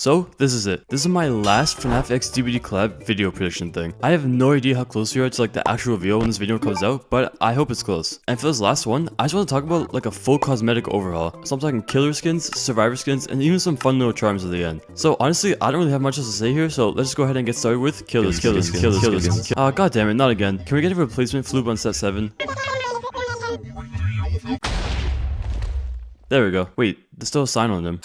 So this is it. This is my last FNAF X DBD Collab video prediction thing. I have no idea how close we are to like the actual reveal when this video comes out, but I hope it's close. And for this last one, I just want to talk about like a full cosmetic overhaul. So I'm talking killer skins, survivor skins, and even some fun little charms at the end. So honestly, I don't really have much else to say here, so let's just go ahead and get started with killer skins. God damn it, not again. Can we get a replacement FloopLoop on set 7? There we go. Wait, there's still a sign on him.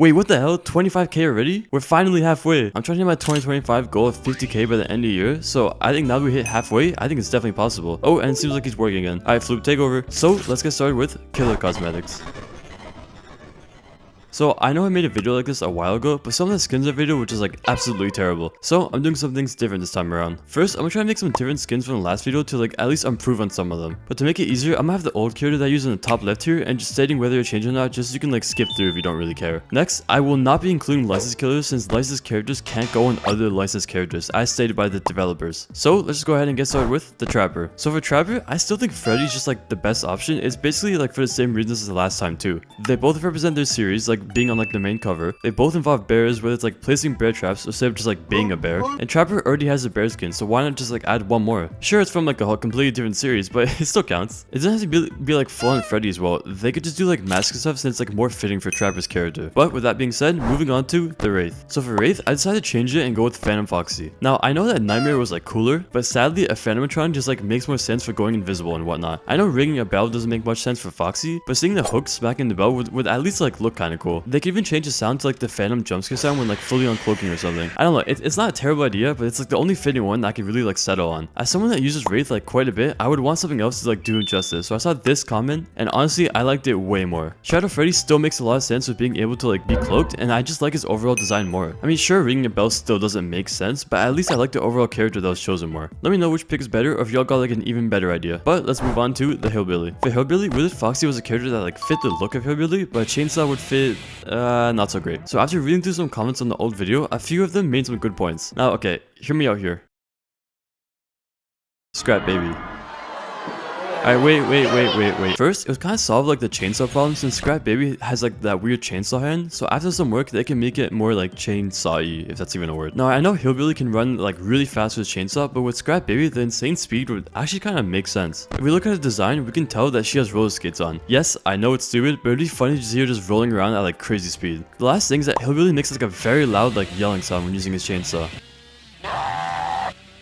Wait, what the hell? 25k already? We're finally halfway. I'm trying to hit my 2025 goal of 50k by the end of the year, so I think now that we hit halfway, I think it's definitely possible. Oh, and it seems like he's working again. Alright, Floop, take over. So, let's get started with killer cosmetics. So, I know I made a video like this a while ago, but some of the skins in the video were just like absolutely terrible. So, I'm doing some things different this time around. First, I'm gonna try to make some different skins from the last video to like at least improve on some of them. But to make it easier, I'm gonna have the old character that I use in the top left here and just stating whether it's changed or not, just so you can like skip through if you don't really care. Next, I will not be including licensed killers since licensed characters can't go on other licensed characters, as stated by the developers. So, let's just go ahead and get started with the Trapper. So for Trapper, I still think Freddy's just like the best option. It's basically like for the same reasons as the last time too. They both represent their series, like being on like the main cover. They both involve bears, whether it's like placing bear traps instead of just like being a bear. And Trapper already has a bear skin, so why not just like add one more? Sure, it's from like a whole completely different series, but it still counts. It doesn't have to be like full on Freddy as well. They could just do like mask stuff since it's like more fitting for Trapper's character. But with that being said, moving on to the Wraith. So for Wraith, I decided to change it and go with Phantom Foxy. Now I know that Nightmare was like cooler, but sadly a Phantomatron just like makes more sense for going invisible and whatnot. I know ringing a bell doesn't make much sense for Foxy, but seeing the hook smacking the bell would at least like look kind of cool. They could even change the sound to like the Phantom jumpscare sound when like fully uncloaking or something. I don't know, it's not a terrible idea, but it's like the only fitting one that I could really like settle on. As someone that uses Wraith like quite a bit, I would want something else to like do him justice. So I saw this comment, and honestly, I liked it way more. Shadow Freddy still makes a lot of sense with being able to like be cloaked, and I just like his overall design more. I mean, sure, ringing a bell still doesn't make sense, but at least I like the overall character that was chosen more. Let me know which pick is better, or if y'all got like an even better idea. But let's move on to the Hillbilly. For Hillbilly, Wizard Foxy was a character that like fit the look of Hillbilly, but Chainsaw would fit, not so great. So after reading through some comments on the old video, a few of them made some good points. Now, okay, hear me out here. Scrap baby. Alright, wait. First, it was kind of solved like the chainsaw problem since Scrap Baby has like that weird chainsaw hand. So after some work, they can make it more like chainsaw-y, if that's even a word. Now, I know Hillbilly can run like really fast with chainsaw, but with Scrap Baby, the insane speed would actually kind of make sense. If we look at the design, we can tell that she has roller skates on. Yes, I know it's stupid, but it'd be funny to see her just rolling around at like crazy speed. The last thing is that Hillbilly makes like a very loud like yelling sound when using his chainsaw.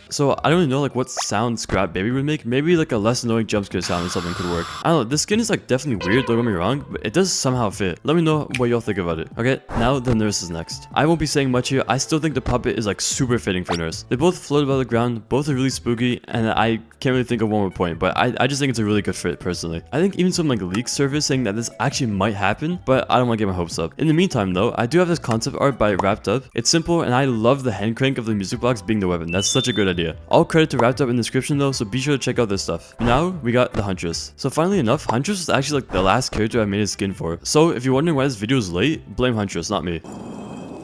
So I don't really know like what sound Scrap Baby would make. Maybe like a less annoying jumpscare sound or something could work. I don't know, this skin is like definitely weird, don't get me wrong, but it does somehow fit. Let me know what y'all think about it. Okay, now the Nurse is next. I won't be saying much here. I still think the puppet is like super fitting for Nurse. They both float above the ground, both are really spooky, and I can't really think of one more point, but I just think it's a really good fit personally. I think even some like leaks surface saying that this actually might happen, but I don't want to get my hopes up. In the meantime though, I do have this concept art by Wrapped Up. It's simple, and I love the hand crank of the music box being the weapon. That's such a good idea. All credit to Wrapped Up in the description though, so be sure to check out this stuff. Now, we got the Huntress. So finally enough, Huntress was actually like the last character I made a skin for. So if you're wondering why this video is late, blame Huntress, not me.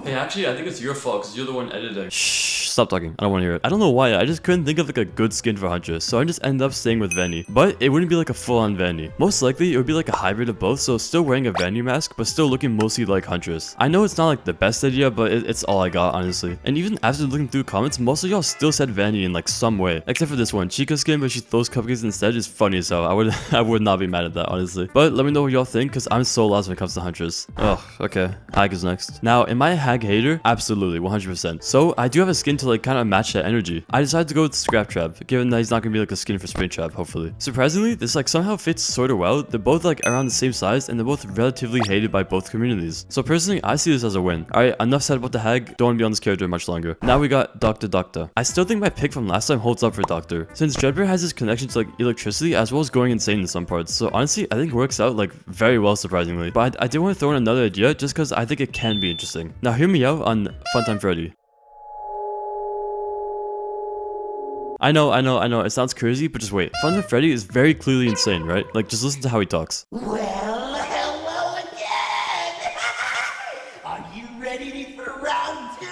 Hey, actually, I think it's your fault because you're the one editing. Shh, stop talking. I don't want to hear it. I don't know why. I just couldn't think of like a good skin for Huntress, so I just ended up staying with Vanny. But it wouldn't be like a full-on Vanny. Most likely, it would be like a hybrid of both, so still wearing a Vanny mask, but still looking mostly like Huntress. I know it's not like the best idea, but it's all I got, honestly. And even after looking through comments, most of y'all still said Vanny in like some way. Except for this one. Chica skin, but she throws cupcakes instead is funny as hell. I would not be mad at that, honestly. But let me know what y'all think, because I'm so lost when it comes to Huntress. Oh, okay. Hag is next. Now, am I a Hag hater? Absolutely. 100%. So I do have a skin to like kind of match that energy. I decided to go with Scrap Trap, given that he's not gonna be like a skin for Springtrap, hopefully. Surprisingly, this like somehow fits sort of well. They're both like around the same size, and they're both relatively hated by both communities. So personally, I see this as a win. Alright, enough said about the Hag. Don't want to be on this character much longer. Now we got Doctor. I still think my pick from last time holds up for Doctor, since Dreadbear has this connection to like electricity as well as going insane in some parts. So honestly, I think it works out like very well, surprisingly. But I did want to throw in another idea just because I think it can be interesting. Now hear me out on Funtime Freddy. I know, it sounds crazy, but just wait. Funtime Freddy is very clearly insane, right? Like, just listen to how he talks. Well, hello again! Are you ready to for round 2?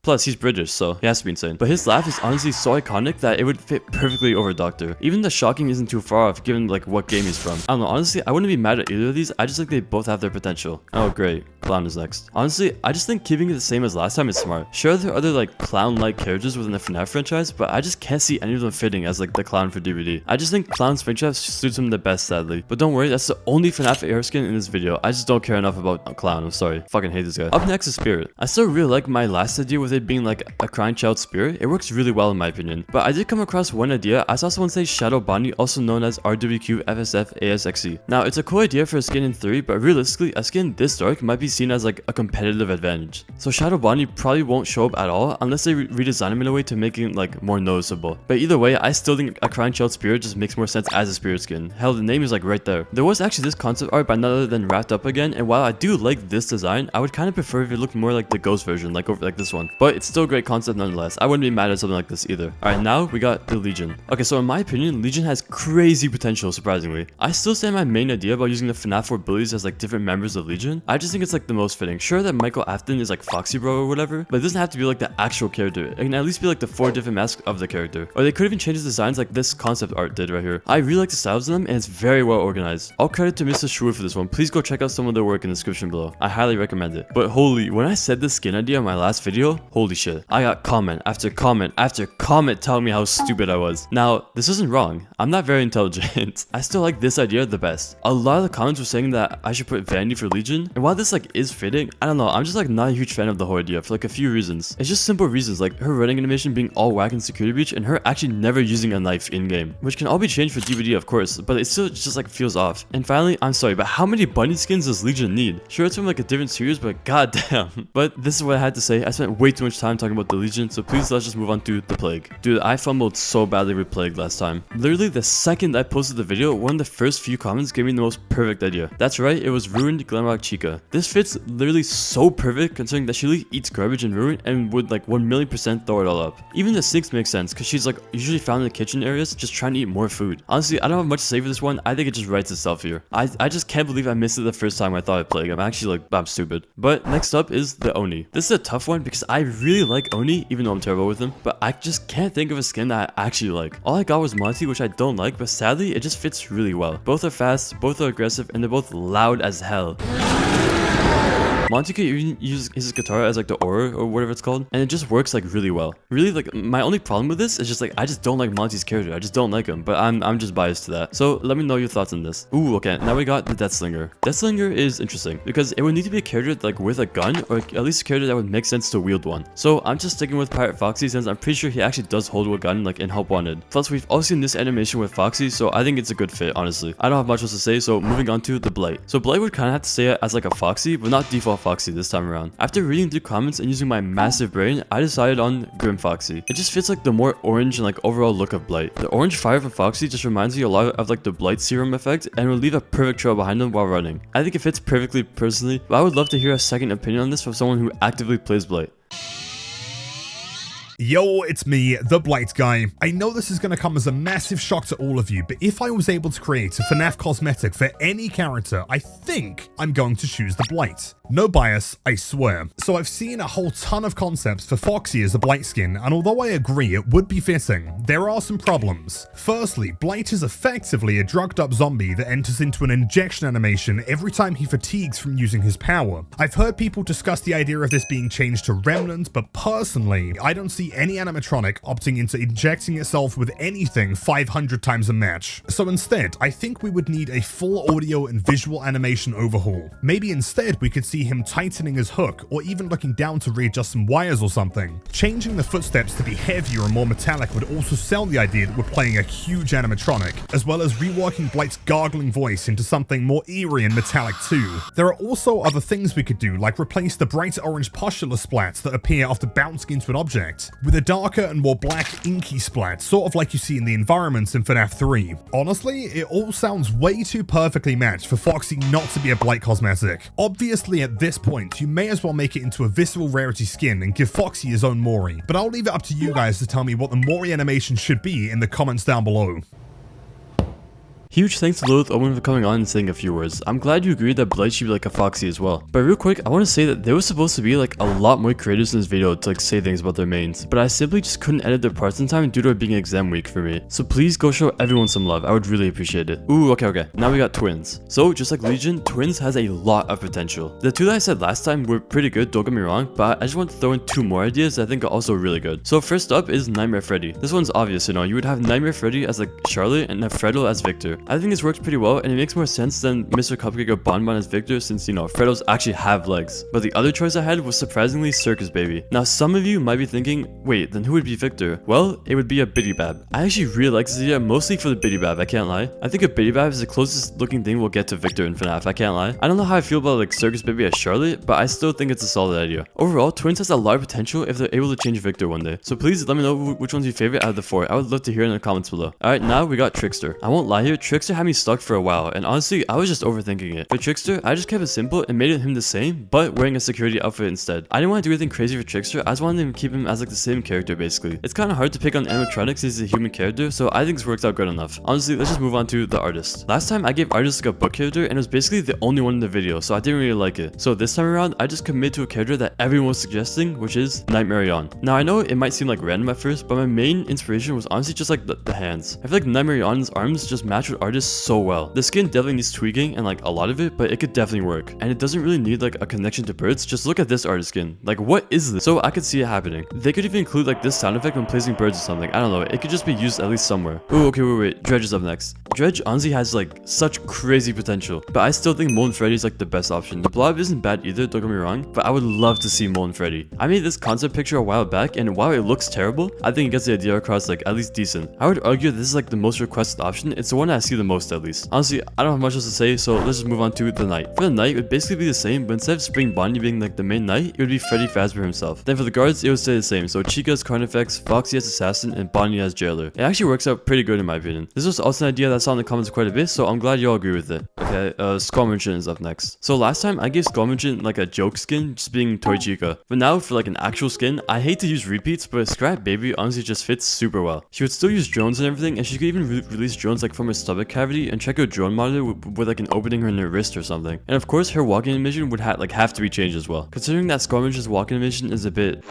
Plus, he's British, so he has to be insane. But his laugh is honestly so iconic that it would fit perfectly over Doctor. Even the shocking isn't too far off given like what game he's from. I don't know, honestly, I wouldn't be mad at either of these. I just think they both have their potential. Oh great, Clown is next. Honestly, I just think keeping it the same as last time is smart. Sure, there are other like clown-like characters within the FNAF franchise, but I just can't see any of them fitting as like the clown for DBD. I just think Clown Springtrap suits him the best, sadly. But don't worry, that's the only FNAF air skin in this video. I just don't care enough about Clown, I'm sorry. Fucking hate this guy. Up next is Spirit. I still really like my last idea with it being like a crying child spirit. It works really well in my opinion. But I did come across one idea. I saw someone say Shadow Bonnie, also known as RWQ FSF ASXE. Now, it's a cool idea for a skin in theory, but realistically, a skin this dark might be seen as like a competitive advantage. So Shadow Bonnie probably won't show up at all unless they redesign him in a way to make it like more noticeable. But either way, I still think a crying child spirit just makes more sense as a spirit skin. Hell, the name is like right there. There was actually this concept art by none other than Wrapped Up again, and while I do like this design, I would kind of prefer if it looked more like the ghost version, like this one. But it's still a great concept nonetheless. I wouldn't be mad at something like this either. Alright, now we got the Legion. Okay, so in my opinion, Legion has crazy potential, surprisingly. I still stand my main idea about using the FNAF 4 bullies as like different members of Legion. I just think it's like the most fitting. Sure that Michael Afton is like Foxy Bro or whatever, but it doesn't have to be like the actual character. It can at least be like the 4 different masks of the character. Or they could even change the designs like this concept art did right here. I really like the styles of them and it's very well organized. All credit to Mr. Shrew for this one. Please go check out some of their work in the description below. I highly recommend it. But holy, when I said this skin idea in my last video, holy shit. I got comment after comment after comment telling me how stupid I was. Now, this isn't wrong. I'm not very intelligent. I still like this idea the best. A lot of the comments were saying that I should put Vanity for Legion, and while this like is fitting, I don't know, I'm just like not a huge fan of the whole idea for like a few reasons. It's just simple reasons, like her running animation being all whack in Security Breach and her actually never using a knife in game, which can all be changed for DBD of course, but it still just like feels off. And finally, I'm sorry, but how many bunny skins does Legion need? Sure, it's from like a different series, but goddamn. But this is what I had to say. I spent way too much time talking about the Legion, so please let's just move on to the Plague. Dude, I fumbled so badly with Plague last time. Literally the second I posted the video, one of the first few comments gave me the most perfect idea. That's right, it was Ruined Glamrock Chica. This fits literally so perfect considering that she really eats garbage in Ruin and would like 1,000,000% throw it all up. Even the sinks make sense because she's like usually found in the kitchen areas just trying to eat more food. Honestly, I don't have much to say for this one. I think it just writes itself here. I just can't believe I missed it the first time I thought I'd Plague. I'm actually like, I'm stupid. But next up is the Oni. This is a tough one because I really like Oni, even though I'm terrible with him, but I just can't think of a skin that I actually like. All I got was Monty, which I don't like, but sadly, it just fits really well. Both are fast, both are aggressive, and they're both loud as hell. Monty could even use his guitar as like the aura or whatever it's called, and it just works like really well. Really, like my only problem with this is just like I just don't like Monty's character. I just don't like him, but I'm just biased to that. So let me know your thoughts on this. Ooh, okay. Now we got the Deathslinger. Deathslinger is interesting because it would need to be a character like with a gun, or at least a character that would make sense to wield one. So I'm just sticking with Pirate Foxy since I'm pretty sure he actually does hold a gun like in Help Wanted. Plus we've also seen this animation with Foxy, so I think it's a good fit. Honestly, I don't have much else to say. So moving on to the Blight. So Blight would kind of have to say it as like a Foxy, but not default Foxy this time around. After reading through comments and using my massive brain, I decided on Grim Foxy. It just fits like the more orange and like overall look of Blight. The orange fire from Foxy just reminds me a lot of like the Blight serum effect and will leave a perfect trail behind him while running. I think it fits perfectly personally, but I would love to hear a second opinion on this from someone who actively plays Blight. Yo, it's me, the Blight guy. I know this is going to come as a massive shock to all of you, but if I was able to create a FNAF cosmetic for any character, I think I'm going to choose the Blight. No bias, I swear. So I've seen a whole ton of concepts for Foxy as a Blight skin, and although I agree it would be fitting, there are some problems. Firstly, Blight is effectively a drugged up zombie that enters into an injection animation every time he fatigues from using his power. I've heard people discuss the idea of this being changed to Remnant, but personally, I don't see any animatronic opting into injecting itself with anything 500 times a match. So instead, I think we would need a full audio and visual animation overhaul. Maybe instead we could see him tightening his hook or even looking down to readjust some wires or something. Changing the footsteps to be heavier and more metallic would also sell the idea that we're playing a huge animatronic, as well as reworking Blight's gargling voice into something more eerie and metallic too. There are also other things we could do, like replace the bright orange pustular splats that appear after bouncing into an object with a darker and more black inky splat, sort of like you see in the environments in FNAF 3. Honestly, it all sounds way too perfectly matched for Foxy not to be a Blight cosmetic. Obviously at this point, you may as well make it into a visceral rarity skin and give Foxy his own Mori, but I'll leave it up to you guys to tell me what the Mori animation should be in the comments down below. Huge thanks to Lilith Owen for coming on and saying a few words. I'm glad you agreed that Blight should be like a Foxy as well. But real quick, I want to say that there was supposed to be like a lot more creators in this video to like say things about their mains, but I simply just couldn't edit their parts in time due to it being exam week for me. So please go show everyone some love. I would really appreciate it. Ooh, okay. Now we got twins. So just like Legion, twins has a lot of potential. The two that I said last time were pretty good, don't get me wrong, but I just want to throw in two more ideas that I think are also really good. So first up is Nightmare Freddy. This one's obvious, you know, you would have Nightmare Freddy as like Charlotte and Fredo as Victor. I think this works pretty well and it makes more sense than Mr. Cupcake or Bonbon as Victor since, you know, Fredos actually have legs. But the other choice I had was surprisingly Circus Baby. Now some of you might be thinking, wait, then who would be Victor? Well, it would be a Biddy Bab. I actually really like this idea, mostly for the Biddy Bab, I can't lie. I think a Biddy Bab is the closest looking thing we'll get to Victor in FNAF, I can't lie. I don't know how I feel about like Circus Baby as Charlotte, but I still think it's a solid idea. Overall, Twins has a lot of potential if they're able to change Victor one day. So please let me know which one's your favorite out of the four. I would love to hear in the comments below. Alright, now we got Trickster. I won't lie here, Trickster had me stuck for a while, and honestly, I was just overthinking it. For Trickster, I just kept it simple and made him the same, but wearing a security outfit instead. I didn't want to do anything crazy for Trickster, I just wanted to keep him as like the same character basically. It's kind of hard to pick on animatronics since he's a human character, so I think this works out good enough. Honestly, let's just move on to the artist. Last time I gave artist like a book character, and it was basically the only one in the video, so I didn't really like it. So this time around, I just commit to a character that everyone was suggesting, which is Nightmare On. Now I know it might seem like random at first, but my main inspiration was honestly just like the hands. I feel like Nightmare On's arms just match with artists so well. The skin definitely needs tweaking and like a lot of it, but it could definitely work. And it doesn't really need like a connection to birds. Just look at this artist skin. Like what is this? So I could see it happening. They could even include like this sound effect when placing birds or something. I don't know. It could just be used at least somewhere. Ooh, okay, wait. Dredge is up next. Dredge honestly has like such crazy potential, but I still think Molten Freddy is like the best option. The blob isn't bad either, don't get me wrong, but I would love to see Molten Freddy. I made this concept picture a while back, and while it looks terrible, I think it gets the idea across like at least decent. I would argue this is like the most requested option. It's the one I see the most at least. Honestly, I don't have much else to say, so let's just move on to the knight. For the knight, it would basically be the same, but instead of Spring Bonnie being like the main knight, it would be Freddy Fazbear himself. Then for the guards, it would stay the same. So Chica as Carnifex, Foxy as Assassin, and Bonnie as Jailer. It actually works out pretty good in my opinion. This was also an idea that I saw in the comments quite a bit, so I'm glad you all agree with it. Okay, Skull Merchant is up next. So last time I gave Skull Merchant like a joke skin, just being Toy Chica. But now for like an actual skin, I hate to use repeats, but Scrap Baby honestly just fits super well. She would still use drones and everything, and she could even release drones like from her stomach cavity and check out drone monitor with like an opening in her wrist or something. And of course, her walking animation would have to be changed as well. Considering that Skull Merchant's walking animation is a bit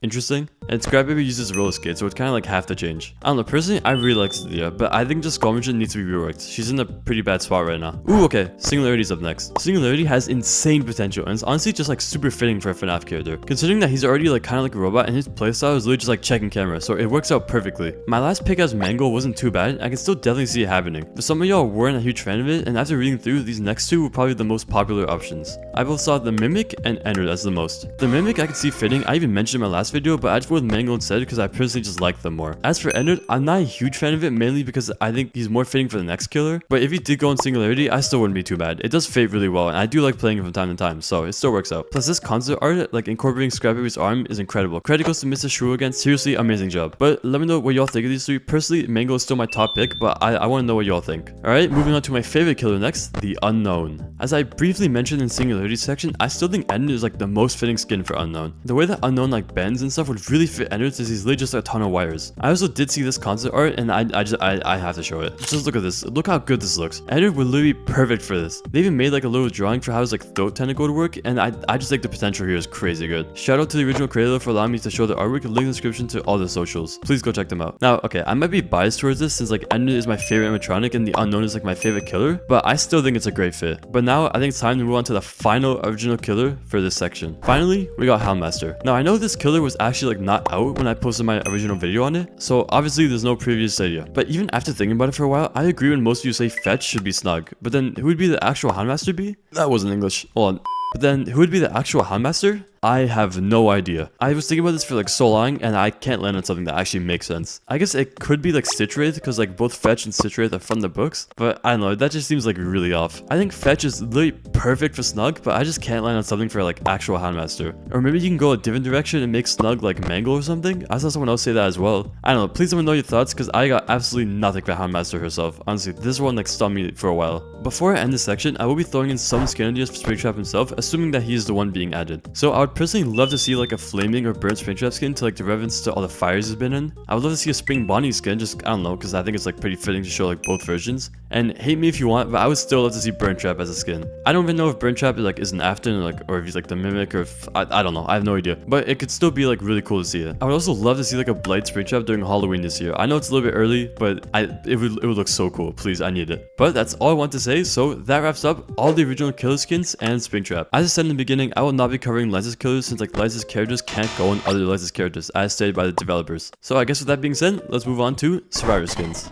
interesting, and Scrap Baby uses roller skates, so it's kind of like have to change. I don't know, personally, I really like this idea, but I think just Skull Merchant needs to be reworked. She's in a pretty bad spot right now. Ooh, okay, Singularity's up next. Singularity has insane potential, and it's honestly just like super fitting for a FNAF character, considering that he's already like kind of like a robot, and his playstyle is literally just like checking camera, so it works out perfectly. My last pick as Mango wasn't too bad. I can still definitely see it happening, but some of y'all weren't a huge fan of it, and after reading through, these next two were probably the most popular options. I both saw the Mimic and Ender as the most. The Mimic I could see fitting. I even mentioned in my last video, but I just went with Mango instead because I personally just like them more. As for Ender, I'm not a huge fan of it, mainly because I think he's more fitting for the next killer, but if he did go in Singularity, I still wouldn't be too bad. It does fit really well, and I do like playing it from time to time, so it still works out. Plus this concept art, like incorporating Scrap Baby's arm, is incredible. Credit goes to Mr. Shrew again, seriously amazing job. But let me know what y'all think of these three. Personally, Mango is still my top pick, but I want to know what y'all think. Alright, moving on to my favorite killer next, the Unknown. As I briefly mentioned in Singularity section, I still think Ender is like the most fitting skin for Unknown. The way that Unknown like bends and stuff would really fit Ender since he's literally just a ton of wires. I also did see this concept art, and I have to show it. Just look at this. Look how good this looks. Ender would literally be perfect for this. They even made like a little drawing for how his like throat tentacle would work, and I just think the potential here is crazy good. Shout out to the original creator for allowing me to show the artwork. Link in the description to all the socials. Please go check them out. Now, okay, I might be biased towards this since like Ender is my favorite animatronic and the Unknown is like my favorite killer, but I still think it's a great fit. But now I think it's time to move on to the final original killer for this section. Finally, we got Houndmaster. Now I know this killer was actually like not out when I posted my original video on it, so obviously there's no previous idea. But even after thinking about it for a while, I agree when most of you say Fetch should be Snug. But then who would be the actual Houndmaster be? That wasn't English. Hold on. But then who would be the actual Houndmaster? I have no idea. I was thinking about this for like so long, and I can't land on something that actually makes sense. I guess it could be like Stitch Wraith, because like both Fetch and Stitch Wraith are from the books, but I don't know, that just seems like really off. I think Fetch is literally perfect for Snug, but I just can't land on something for like actual Houndmaster. Or maybe you can go a different direction and make Snug like Mangle or something. I saw someone else say that as well. I don't know, please let me know your thoughts, because I got absolutely nothing for Houndmaster herself. Honestly, this one like stumped me for a while. Before I end this section, I will be throwing in some skin ideas for Springtrap himself, assuming that he is the one being added. So I would would personally love to see like a flaming or burnt Springtrap skin to like the reference to all the fires he's been in. I would love to see a Spring Bonnie skin, just I don't know, because I think it's like pretty fitting to show like both versions. And hate me if you want, but I would still love to see Burnt Trap as a skin. I don't even know if Burnt Trap like is an Afton or if he's like the Mimic, or if I don't know, I have no idea. But it could still be like really cool to see it. I would also love to see like a Blight Springtrap during Halloween this year. I know it's a little bit early, but it would look so cool. Please, I need it. But that's all I want to say. So that wraps up all the original killer skins and Springtrap. As I said in the beginning, I will not be covering licensed killers since like licensed characters can't go on other licensed characters, as stated by the developers. So I guess with that being said, let's move on to Survivor skins.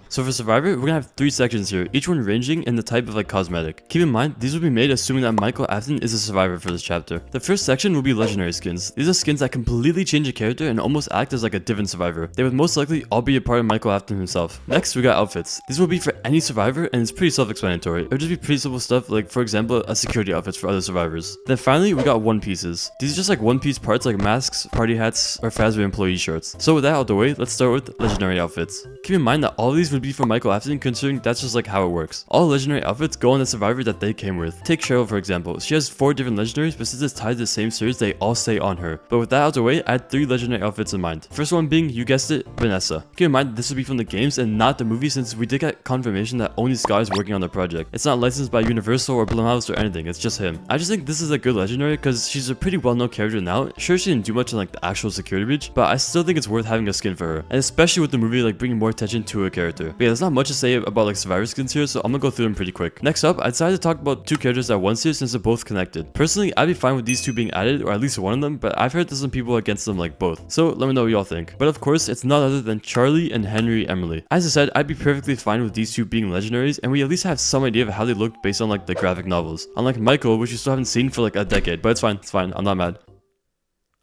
So for Survivor, we're gonna have 3 sections here, each one ranging in the type of like cosmetic. Keep in mind, these will be made assuming that Michael Afton is a survivor for this chapter. The first section will be legendary skins. These are skins that completely change a character and almost act as like a different survivor. They would most likely all be a part of Michael Afton himself. Next, we got outfits. These will be for any survivor and it's pretty self-explanatory. It would just be pretty simple stuff like, for example, a security outfits for other survivors. Then finally, we got one pieces. These are just like one piece parts like masks, party hats, or Fazbear employee shirts. So with that out of the way, let's start with legendary outfits. Keep in mind that all of these would be for Michael Afton, considering that's just like how it works. All legendary outfits go on the survivor that they came with. Take Cheryl for example. She has 4 different legendaries, but since it's tied to the same series, they all stay on her. But with that out of the way, I had 3 legendary outfits in mind. First one being, you guessed it, Vanessa. Keep in mind, this would be from the games and not the movie, since we did get confirmation that only Sky is working on the project. It's not licensed by Universal or Blumhouse or anything, it's just him. I just think this is a good legendary because she's a pretty well-known character now. Sure, she didn't do much in like the actual security breach, but I still think it's worth having a skin for her. And especially with the movie like bringing more attention to her character. But yeah, there's not much to say about like survivor skins here, so I'm gonna go through them pretty quick. Next up, I decided to talk about 2 characters at once here since they're both connected. Personally, I'd be fine with these 2 being added, or at least one of them, but I've heard there's some people against them like both. So let me know what y'all think. But of course, it's none other than Charlie and Henry Emily. As I said, I'd be perfectly fine with these 2 being legendaries, and we at least have some idea of how they looked based on like the graphic novels. Unlike Michael, which we still haven't seen for like a decade, but it's fine, I'm not mad.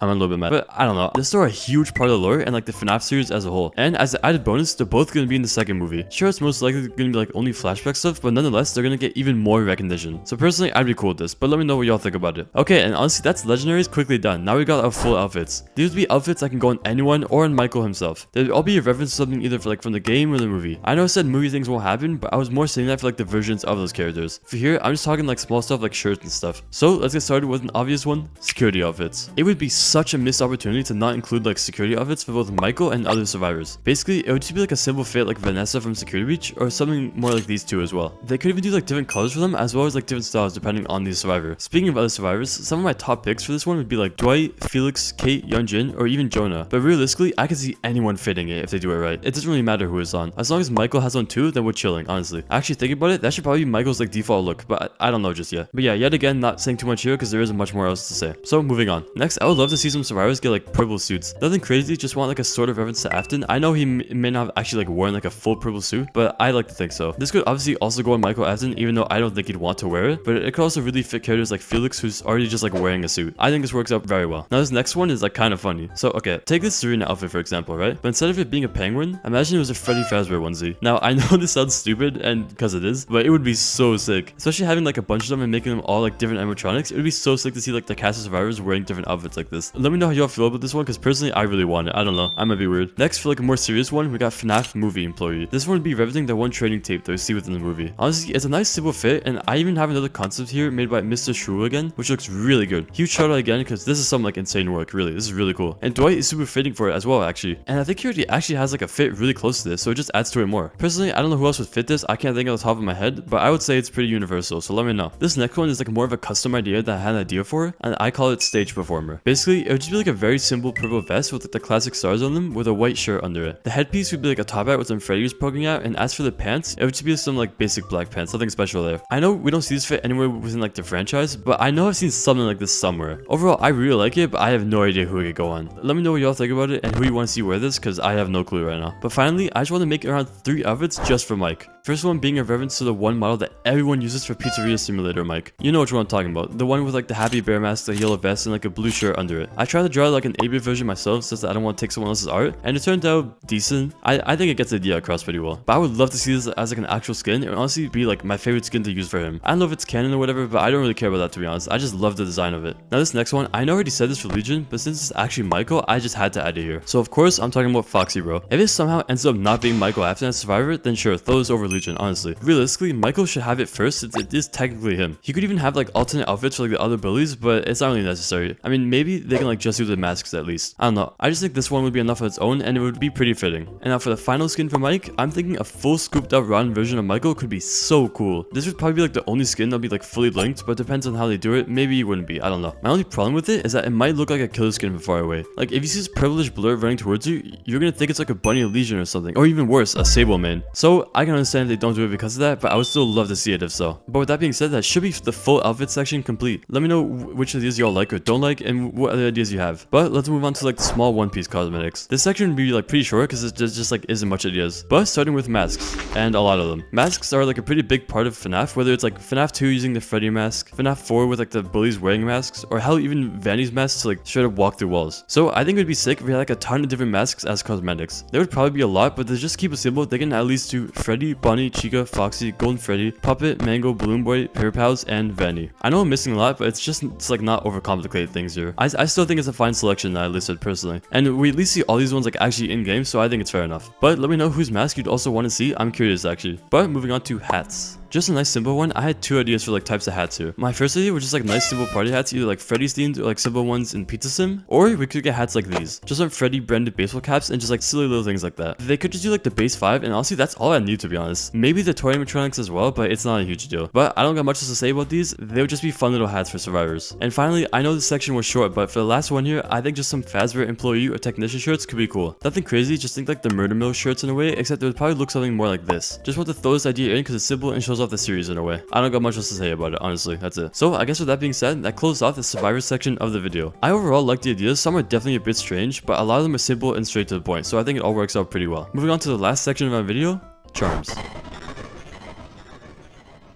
I'm a little bit mad, but I don't know. They're still a huge part of the lore and like the FNAF series as a whole. And as an added bonus, they're both going to be in the second movie. Sure, it's most likely going to be like only flashback stuff, but nonetheless, they're going to get even more recognition. So personally, I'd be cool with this, but let me know what y'all think about it. Okay, and honestly, that's legendaries quickly done. Now we got our full outfits. These would be outfits that can go on anyone or on Michael himself. They'd all be a reference to something either for like from the game or the movie. I know I said movie things won't happen, but I was more saying that for like the versions of those characters. For here, I'm just talking like small stuff like shirts and stuff. So let's get started with an obvious one, security outfits. It would be such a missed opportunity to not include like security outfits for both Michael and other survivors. Basically, it would just be like a simple fit like Vanessa from Security Breach, or something more like these 2 as well. They could even do like different colors for them, as well as like different styles depending on the survivor. Speaking of other survivors, some of my top picks for this one would be like Dwight, Felix, Kate, Yeonjin, or even Jonah. But realistically, I could see anyone fitting it if they do it right. It doesn't really matter who is on. As long as Michael has on too, then we're chilling, honestly. Actually thinking about it, that should probably be Michael's like default look, but I don't know just yet. But yeah, yet again, not saying too much here because there isn't much more else to say. So moving on. Next, I would love to see some survivors get like purple suits. Nothing crazy, just want like a sort of reference to Afton. I know he may not have actually like worn like a full purple suit, but I like to think so. This could obviously also go on Michael Afton, even though I don't think he'd want to wear it, but it could also really fit characters like Felix, who's already just like wearing a suit. I think this works out very well. Now this next one is like kind of funny. So okay, take this Serena outfit for example, right? But instead of it being a penguin, imagine it was a Freddy Fazbear onesie. Now I know this sounds stupid, and because it is, but it would be so sick. Especially having like a bunch of them and making them all like different animatronics. It would be so sick to see like the cast of survivors wearing different outfits like this. Let me know how y'all feel about this one, because personally I really want it. I don't know, I might be weird. Next, for like a more serious one, we got FNAF movie employee. This one would be referencing the one training tape that we see within the movie. Honestly, it's a nice simple fit, and I even have another concept here made by Mr. Shrew again, which looks really good. Huge shout out again, because this is some like insane work, really. This is really cool. And Dwight is super fitting for it as well, actually. And I think he already actually has like a fit really close to this, so it just adds to it more. Personally, I don't know who else would fit this. I can't think off the top of my head, but I would say it's pretty universal, so let me know. This next one is like more of a custom idea that I had an idea for, and I call it stage performer. Basically, it would just be like a very simple purple vest with like the classic stars on them with a white shirt under it. The headpiece would be like a top hat with some Freddy's poking out, and as for the pants, it would just be some like basic black pants, nothing special there. I know we don't see this fit anywhere within like the franchise, but I know I've seen something like this somewhere. Overall, I really like it, but I have no idea who it could go on. Let me know what y'all think about it and who you want to see wear this, because I have no clue right now. But finally, I just want to make around 3 outfits just for Mike. First one being a reference to the one model that everyone uses for Pizzeria Simulator Mike. You know which one I'm talking about. The one with like the happy bear mask, the yellow vest, and like a blue shirt under it. I tried to draw like an 8-bit version myself since I don't want to take someone else's art, and it turned out decent. I think it gets the idea across pretty well. But I would love to see this as like an actual skin. It would honestly be like my favorite skin to use for him. I don't know if it's canon or whatever, but I don't really care about that to be honest. I just love the design of it. Now this next one, I know I already said this for Legion, but since it's actually Michael, I just had to add it here. So of course, I'm talking about Foxy Bro. If it somehow ends up not being Michael Afton as Survivor, then sure, throw this over Legion, honestly. Realistically, Michael should have it first since it is technically him. He could even have like alternate outfits for like the other abilities, but it's not really necessary. I mean, maybe they can like just do the masks at least. I don't know. I just think this one would be enough on its own and it would be pretty fitting. And now for the final skin for Mike, I'm thinking a full scooped up round version of Michael could be so cool. This would probably be like the only skin that'll be like fully linked, but depends on how they do it. Maybe it wouldn't be. I don't know. My only problem with it is that it might look like a killer skin from far away. Like if you see this privileged blur running towards you, you're gonna think it's like a bunny Legion or something, or even worse, a Sable main. So I can understand if they don't do it because of that, but I would still love to see it if so. But with that being said, that should be the full outfit section complete. Let me know which ideas y'all like or don't like and what other ideas you have. But let's move on to like the small One Piece cosmetics. This section would be like pretty short because it just like isn't much ideas. But starting with masks, and a lot of them. Masks are like a pretty big part of FNAF, whether it's like FNAF 2 using the Freddy mask, FNAF 4 with like the bullies wearing masks, or hell even Vanny's mask to like straight up walk through walls. So I think it would be sick if we had like a ton of different masks as cosmetics. There would probably be a lot, but to just keep it simple, they can at least do Freddy, Bonnie, Chica, Foxy, Golden Freddy, Puppet, Mango, Balloon Boy, Paper Pals, and Vanny. I know I'm missing a lot, but it's like not overcomplicate things here. I still think it's a fine selection that I listed personally. And we at least see all these ones like actually in game, so I think it's fair enough. But let me know whose mask you'd also want to see. I'm curious actually. But moving on to hats. Just a nice simple one. I had two ideas for like types of hats here. My first idea was just like nice simple party hats, either like Freddy's themed or like simple ones in Pizza Sim, or we could get hats like these, just some Freddy branded baseball caps and just like silly little things like that. They could just do like the base 5, and honestly that's all I need to be honest. Maybe the toy animatronics as well, but it's not a huge deal. But I don't got much else to say about these. They would just be fun little hats for survivors. And finally, I know this section was short, but for the last one here, I think just some Fazbear employee or technician shirts could be cool. Nothing crazy, just think like the Murder Mill shirts in a way, except it would probably look something more like this. Just want to throw this idea in because it's simple and shows off the series in a way. I don't got much else to say about it, honestly. That's it. So I guess with that being said, that closes off the survivor section of the video. I overall like the ideas. Some are definitely a bit strange, but a lot of them are simple and straight to the point, so I think it all works out pretty well. Moving on to the last section of my video, charms.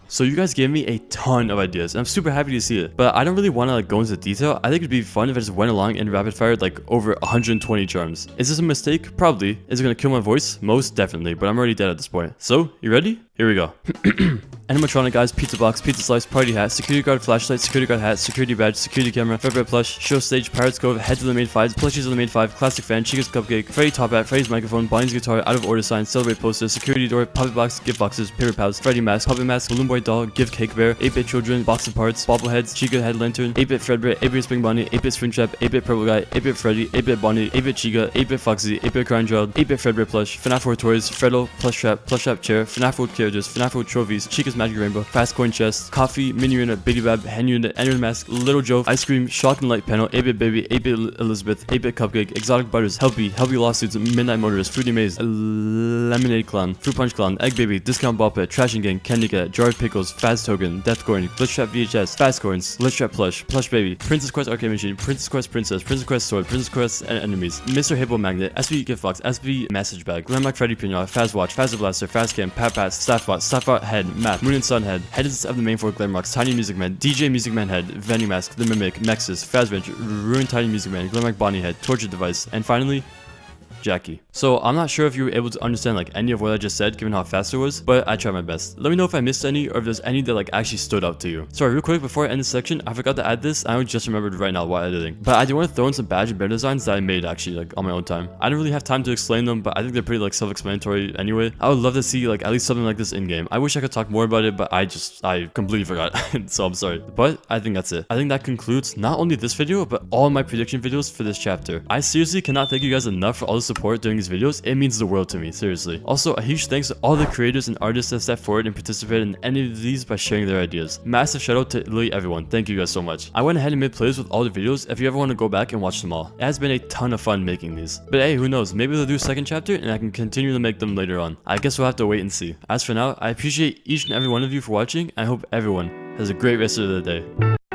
So you guys gave me a ton of ideas, and I'm super happy to see it. But I don't really want to like go into detail. I think it'd be fun if I just went along and rapid fired like over 120 charms. Is this a mistake? Probably. Is it gonna kill my voice? Most definitely, but I'm already dead at this point. So, you ready? Here we go. Animatronic guys, pizza box, pizza slice, party hat, security guard flashlight, security guard hat, security badge, security camera, Fredbear plush, show stage, Pirates Cove, heads of the main 5, plushies of the main 5, classic fan, Chica's cupcake, Freddy top hat, Freddy's microphone, Bonnie's guitar, out of order sign, celebrate poster, security door, puppet box, gift boxes, paper pals, Freddy mask, puppet mask, balloon boy doll, gift cake bear, 8-bit children, box of parts, bobbleheads, Chica head lantern, 8-bit Fredbear, 8-bit Spring Bonnie, 8-bit Springtrap, 8-bit Purple Guy, 8-bit Freddy, 8-bit Bonnie, 8-bit Chica, 8-bit Foxy, 8-bit Crying Child, 8-bit Fredbear plush, FNAF 4 toys, Freddle, plush trap chair, FNAF World characters, FNAF World trophies, Chica's magic rainbow, fast coin chest, coffee, mini unit, baby bab, hen unit, ender mask, little Joe, ice cream, shock and light panel, 8-bit baby, 8-bit Elizabeth, 8-bit cupcake, exotic butters, helpy lawsuits, midnight motorist, fruity maze, lemonade clown, fruit punch clown, egg baby, discount ball pet, trashing gang, candy cat, jar of pickles, fast token, death coin, glitch trap VHS, fast coins, glitch trap plush baby, princess quest arcade machine, princess quest princess, princess quest sword, princess quest enemies, Mr. Hippo magnet, SB gift box, SB message bag, Glamlock Freddy pinata, fast watch, fast blaster, fast cam, pat pass, staff head, map, moon and sun head, heads of the main 4 Glamrocks, tiny music man, DJ music man head, Vanny mask, the mimic, Nexus, Fazbench, ruined tiny music man, Glamrock Bonnie head, torture device, and finally Jackie. So I'm not sure if you were able to understand like any of what I just said given how fast it was, but I tried my best. Let me know if I missed any or if there's any that like actually stood out to you. Sorry, real quick before I end this section, I forgot to add this. I just remembered right now while editing. But I do want to throw in some badge and bear designs that I made actually like on my own time. I didn't really have time to explain them, but I think they're pretty like self-explanatory anyway. I would love to see like at least something like this in game. I wish I could talk more about it, but I completely forgot. So I'm sorry. But I think that's it. I think that concludes not only this video, but all my prediction videos for this chapter. I seriously cannot thank you guys enough for all the support during these videos. It means the world to me, seriously. Also, a huge thanks to all the creators and artists that stepped forward and participated in any of these by sharing their ideas. Massive shout out to literally everyone. Thank you guys so much. I went ahead and made playlists with all the videos if you ever want to go back and watch them all. It has been a ton of fun making these. But hey, who knows? Maybe they'll do a second chapter and I can continue to make them later on. I guess we'll have to wait and see. As for now, I appreciate each and every one of you for watching. I hope everyone has a great rest of the day.